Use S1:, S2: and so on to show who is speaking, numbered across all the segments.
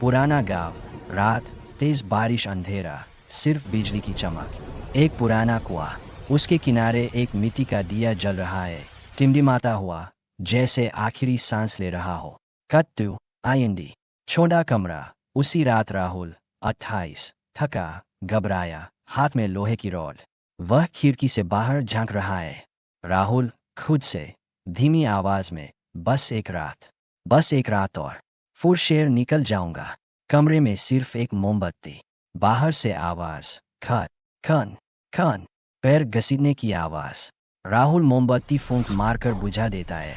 S1: पुराना गांव, रात, तेज बारिश, अंधेरा, सिर्फ बिजली की चमक। एक पुराना कुआं, उसके किनारे एक मिट्टी का दिया जल रहा है, टिमटिमाता हुआ, जैसे आखिरी सांस ले रहा हो। Cut to IND. छोटा कमरा। उसी रात राहुल, 28, थका, घबराया, हाथ में लोहे की रॉड। वह खिड़की से बाहर झांक रहा है। राहुल, खुद से, धीमी आवाज में, बस एक रात और फिर शेर निकल जाऊंगा। कमरे में सिर्फ एक मोमबत्ती। बाहर से आवाज, खट खन खन, पैर घसीटने की आवाज। राहुल मोमबत्ती फूंक मारकर बुझा देता है।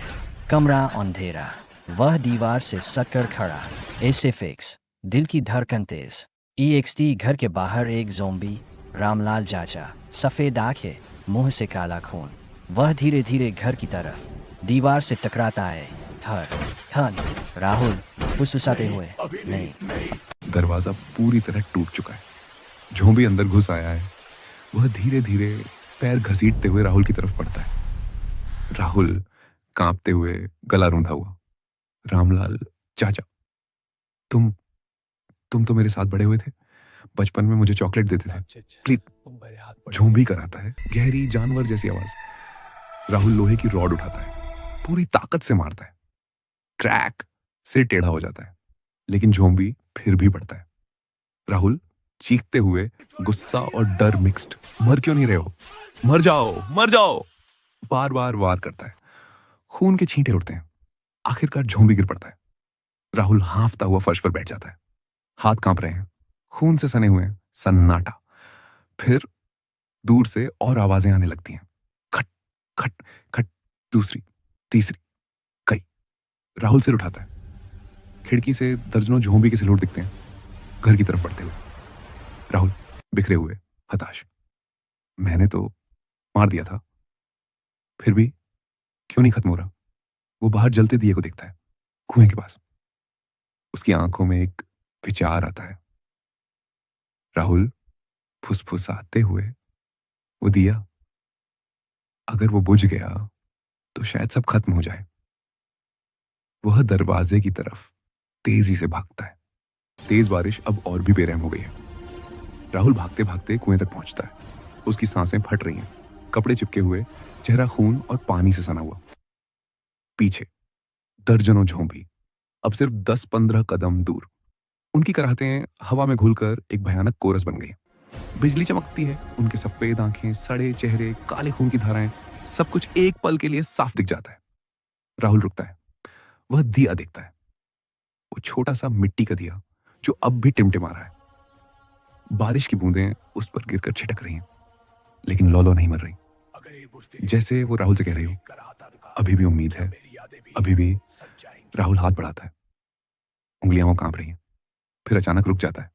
S1: कमरा अंधेरा। वह दीवार से सटकर खड़ा, ऐसे फिक्स, दिल की धड़कन तेज। EXT। घर के बाहर एक ज़ोंबी, रामलाल चाचा, सफ़ेद आंखें, मुंह से काला खून। वह धीरे धीरे घर की तरफ, दीवार से टकराता है। थर थन। राहुल फुसफुसाते हुए, नहीं।
S2: दरवाजा पूरी तरह टूट चुका है। झोंबी अंदर घुस आया है। वह धीरे धीरे पैर घसीटते हुए राहुल की तरफ बढ़ता है। राहुल कांपते हुए, गला रूंधा हुआ, रामलाल चाचा, तुम तो मेरे साथ बड़े हुए थे, बचपन में मुझे चॉकलेट देते थे, प्लीज। झोंबी कराता है, गहरी जानवर जैसी आवाज। राहुल लोहे की रॉड उठाता है, पूरी ताकत से मारता है। क्रैक, सिर टेढ़ा हो जाता है, लेकिन झोंबी फिर भी बढ़ता है। राहुल चीखते हुए, गुस्सा और डर मिक्स्ड, मर क्यों नहीं रहे हो, मर जाओ मर जाओ, बार बार वार करता है। खून के छींटे उड़ते हैं। आखिरकार झोंबी गिर पड़ता है। राहुल हांफता हुआ फर्श पर बैठ जाता है। हाथ कांप रहे हैं, खून से सने हुए हैं, सन्नाटा। फिर दूर से और आवाजें आने लगती हैं, खट खट खट, दूसरी, तीसरी, कई। राहुल सिर उठाता है। खिड़की से दर्जनों झोंबी के सिलोट दिखते हैं, घर की तरफ बढ़ते हुए। राहुल बिखरे हुए, हताश, मैंने तो मार दिया था, फिर भी क्यों नहीं खत्म हो रहा। वो बाहर जलते दिए को देखता है, कुएं के पास। उसकी आंखों में एक विचार आता है। राहुल फुसफुसाते हुए, वो दिया, अगर वो बुझ गया तो शायद सब खत्म हो जाए। वह दरवाजे की तरफ तेजी से भागता है। तेज बारिश अब और भी बेरहम हो गई है। राहुल भागते भागते कुएं तक पहुंचता है। उसकी सांसें फट रही हैं, कपड़े चिपके हुए, चेहरा खून और पानी से सना हुआ। पीछे दर्जनों झोंबी, अब सिर्फ 10-15 कदम दूर। उनकी कराहतें हवा में घुलकर एक भयानक कोरस बन गई। बिजली चमकती है, उनके सफेद आंखें, सड़े चेहरे, काले खून की धाराएं, सब कुछ एक पल के लिए साफ दिख जाता है। राहुल रुकता है। वह दिया देखता है, वो छोटा सा मिट्टी का दिया जो अब भी टिमटिमा रहा है। बारिश की बूंदें उस पर गिरकर छिटक रही हैं, लेकिन लौलो नहीं मर रही। जैसे वो राहुल से कह रही हो, अभी भी उम्मीद है, अभी भी। राहुल हाथ बढ़ाता है, उंगलियां वो कांप रही हैं। फिर अचानक रुक जाता है।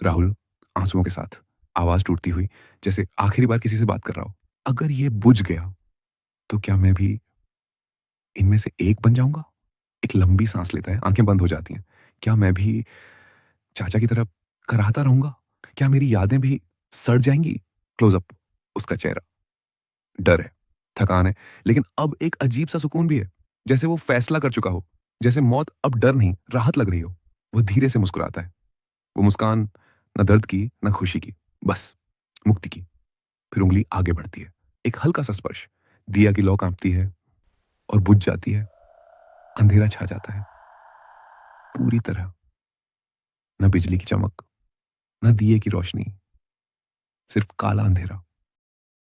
S2: राहुल आंसुओं के साथ, आवाज टूटती हुई, जैसे आखिरी बार किसी से बात कर रहा हो, अगर ये बुझ गया तो क्या मैं भी इनमें से एक बन जाऊंगा। एक लंबी सांस लेता है, आंखें बंद हो जाती हैं। क्या मैं भी चाचा की तरफ कराहता रहूंगा? क्या मेरी यादें भी सड़ जाएंगी? क्लोजअप, उसका चेहरा। डर है, थकान है, लेकिन अब एक अजीब सा सुकून भी है, जैसे वो फैसला कर चुका हो, जैसे मौत अब डर नहीं, राहत लग रही हो। वह धीरे से मुस्कुराता है। वो मुस्कान न दर्द की, न खुशी की, बस मुक्ति की। फिर उंगली आगे बढ़ती है, एक हल्का सा स्पर्श, दिया की लौ कांपती है और बुझ जाती है। अंधेरा छा जाता है पूरी तरह। न बिजली की चमक, न दिए की रोशनी, सिर्फ काला अंधेरा।